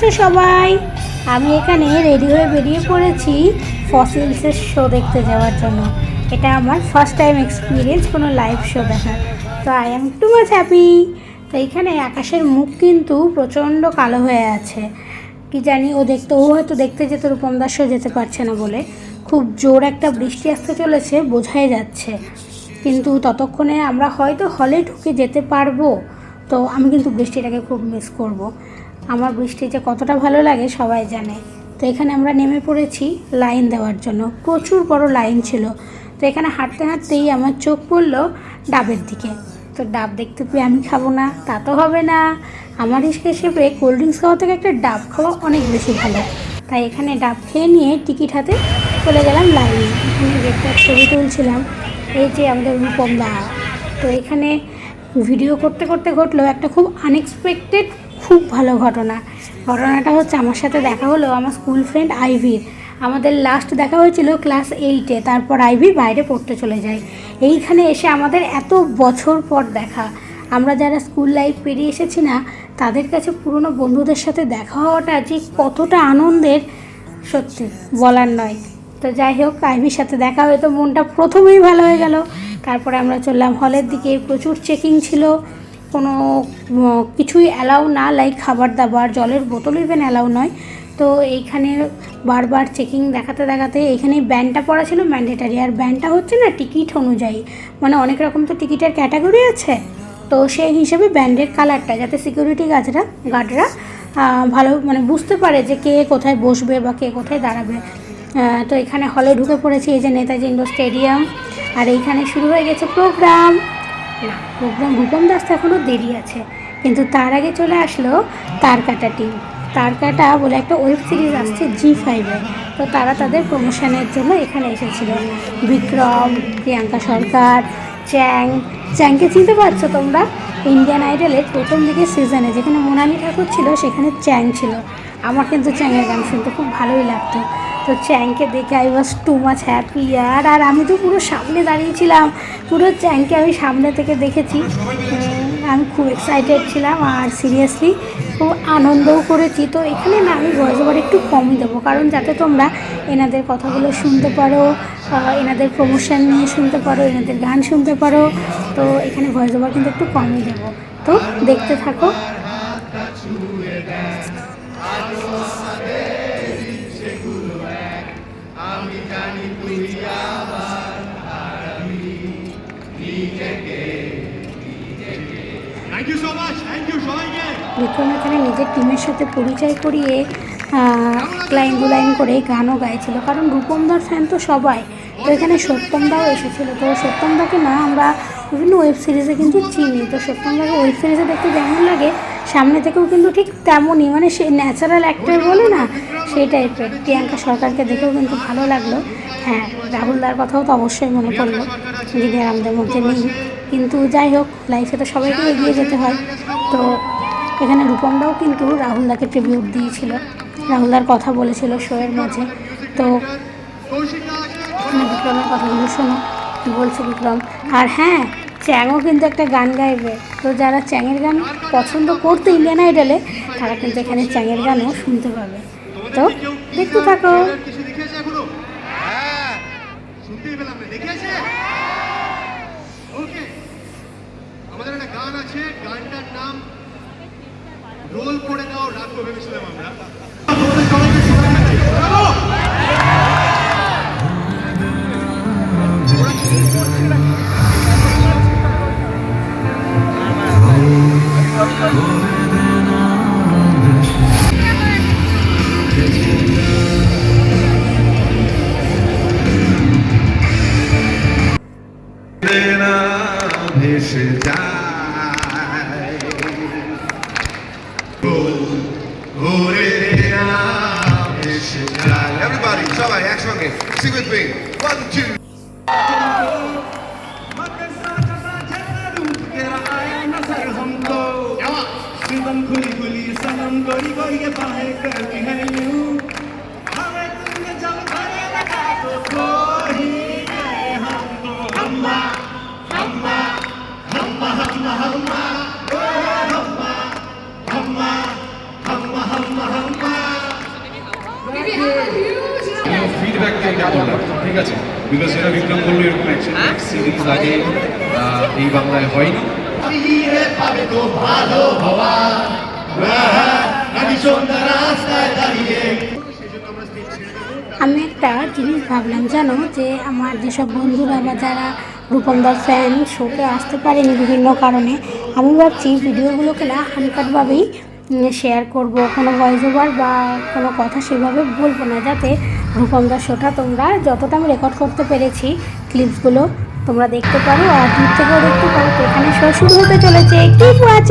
আছো সবাই? আমি এখানে রেডি হয়ে বেরিয়ে পড়েছি ফসিলসের শো দেখতে যাওয়ার জন্য। এটা আমার ফার্স্ট টাইম এক্সপিরিয়েন্স কোনো লাইভ শো দেখার, তো I am two much happy. তো এখানে আকাশের মুখ কিন্তু প্রচণ্ড কালো হয়ে আছে, কি জানি ও হয়তো দেখতে যেতে রূপমদার শো যেতে পারছে না বলে। খুব জোর একটা বৃষ্টি আসতে চলেছে, বোঝাই যাচ্ছে, কিন্তু ততক্ষণে আমরা হয়তো হলে ঢুকে যেতে পারবো। তো আমি কিন্তু বৃষ্টিটাকে খুব মিস করব। আমার বৃষ্টি যে কতটা ভালো লাগে সবাই জানে। তো এখানে আমরা নেমে পড়েছি লাইন দেওয়ার জন্য, প্রচুর বড় লাইন ছিল। তো এখানে হাঁটতে হাঁটতেই আমার চোখ পড়লো ডাবের দিকে। তো ডাব দেখতে পেয়ে আমি খাবো না তা তো হবে না, আমার হিসেবে কোল্ড ড্রিঙ্কস খাওয়া থেকে একটা ডাব খাওয়া অনেক বেশি ভালো। তাই এখানে ডাব খেয়ে নিয়ে টিকিট হাতে চলে গেলাম লাইনে। এখানে একটা ছবি তুলছিলাম, এই যে আমাদের রূপমদা। তো এখানে ভিডিও করতে করতে ঘটলো একটা খুব আনএক্সপেক্টেড খুব ভালো ঘটনাটা হচ্ছে আমার সাথে দেখা হলো আমার স্কুল ফ্রেন্ড আইভির। আমাদের লাস্ট দেখা হয়েছিল ক্লাস 8-এ, তারপর আইভি বাইরে পড়তে চলে যায়। এইখানে এসে আমাদের এত বছর পর দেখা, আমরা যারা স্কুল লাইফ পেরিয়ে এসেছি না, তাদের কাছে পুরনো বন্ধুদের সাথে দেখা হওয়াটা যে কতটা আনন্দের সত্যি বলার নয়। তো যাই হোক, আইভির সাথে দেখা হয়ে তো মনটা প্রথমেই ভালো হয়ে গেল। তারপরে আমরা চললাম হলের দিকে। প্রচুর চেকিং ছিল, কোনো কিছুই অ্যালাউ না, লাইক খাবার দাবার, জলের বোতল ইভেন অ্যালাউ নয়। তো এইখানে বারবার চেকিং দেখাতে এইখানে ব্যান্ডটা পড়া ছিল ম্যান্ডেটারি, আর ব্যান্ডটা হচ্ছে না টিকিট অনুযায়ী, মানে অনেক রকম তো টিকিটের ক্যাটাগরি আছে। তো সেই হিসেবে ব্যান্ডের কালারটা যাতে সিকিউরিটি গার্ডরা ভালো মানে বুঝতে পারে যে কে কোথায় বসবে বা কে কোথায় দাঁড়াবে। তো এখানে হলে ঢুকে পড়েছি, এই যে নেতাজি ইন্ডোর স্টেডিয়াম। আর এইখানে শুরু হয়ে গেছে প্রোগ্রাম রূপম দাস এখনও দেরি আছে, কিন্তু তার আগে চলে আসলো তারকাটা টিম। তারকাটা বলে একটা ওয়েব সিরিজ আসছে জি5-এ, তো তারা তাদের প্রমোশনের জন্য এখানে এসেছিল। বিক্রম, প্রিয়াঙ্কা সরকার, চ্যাংকে চিনতে পারছো তোমরা? ইন্ডিয়ান আইডলের প্রথম দিকে সিজনে যেখানে মোনালি ঠাকুর ছিল সেখানে চ্যাং ছিল। আমার কিন্তু চ্যাংয়ের গান শুনতে খুব ভালোই লাগতো। তো চ্যাংকে দেখে I was too much happy আর আমি তো পুরো সামনে দাঁড়িয়েছিলাম, পুরো চ্যাংকে আমি সামনে থেকে দেখেছি। আমি খুব এক্সাইটেড ছিলাম আর সিরিয়াসলি খুব আনন্দও করেছি। তো এখানে না আমি ভয়েস ওভার একটু কমই দেবো, কারণ যাতে তোমরা এনাদের কথাগুলো শুনতে পারো, এনাদের প্রমোশন নিয়ে শুনতে পারো, এনাদের গান শুনতে পারো। তো এখানে ভয়েস ওভার কিন্তু একটু কমই দেবো, তো দেখতে থাকো। বিক্রম এখানে নিজের টিমের সাথে পরিচয় করিয়ে লাইন দু লাইন করে গানও গাইছিল, কারণ রূপমদার ফ্যান তো সবাই। তো এখানে সত্যমদাও এসেছিলো। তো সত্যমদাকে না আমরা বিভিন্ন ওয়েব সিরিজে কিন্তু চিনি। তো সত্যমদাকে ওয়েব সিরিজে দেখতে যেমন লাগে সামনে থেকেও কিন্তু ঠিক তেমনই, মানে সে ন্যাচারাল অ্যাক্টর বলে না, সেই টাইপের। প্রিয়াঙ্কা সরকারকে দেখেও কিন্তু ভালো লাগলো। হ্যাঁ, রাহুলদার কথাও তো অবশ্যই মনে পড়লো, যিনি আমাদের মধ্যে নেই, কিন্তু যাই হোক, লাইফে তো সবাইকে এগিয়ে যেতে হয়। তো এখানে রূপমদাও কিন্তু রাহুলদাকে ট্রিবিউট দিয়েছিল, রাহুলদার কথা বলেছিল শোয়ের মাঝে। তো বিক্রমের কথাগুলো শোনো কী বলছে বিক্রম। আর হ্যাঁ, চ্যাংও কিন্তু একটা গান গাইবে। তো যারা চ্যাংয়ের গান পছন্দ করতো ইন্ডিয়ান আইডলে, তারা কিন্তু এখানে চ্যাংয়ের গানও শুনতে পাবে। তো দেখতে থাকো। আমাদের একটা গান আছে, গানটার নাম রোল করে দাও রাখবো ভেবেছিলাম আমরা। ভেসে যায় ঘুরে ভেসে যায়। Everybody, সবাই একসঙ্গে sing with me. 1, 2. सनम खुली खुली सनम गोरी गोरी के बाहर करती है यूं, हमें तुमने जब गले लगा तो खो ही गए हमको। हम्मा हम्मा हम्मा हम्मा हम्मा हम्मा हम्मा हम्मा हम्मा हम्मा ঠিক আছে, বিকজ যেটা বিক্রম বললো এরকম অ্যাকশন সিরিজ আগে এই বাংলায় হয়নি। ফিরে পাবে তো ভালো হওয়া, আমি সন্ধ্যা রাস্তায় দাঁড়িয়ে। আমি একটা জিনিস ভাবলাম জানো, যে আমার যেসব বন্ধুরা বা যারা রূপমদার ফ্যান শোতে আসতে পারেনি বিভিন্ন কারণে, আমি ভাবছি ভিডিওগুলোকে না আনকাটভাবেই শেয়ার করব, কোনো ভয়েস ওভার বা কোনো কথা সেভাবে বলবো না, যাতে রূপমদার শোটা তোমরা যতটা আমি রেকর্ড করতে পেরেছি ক্লিপসগুলো তোমরা দেখতে পারো আর দূর থেকেও দেখতে পারো। তো এখানে শো শুরু হতে চলেছে, কি আছে।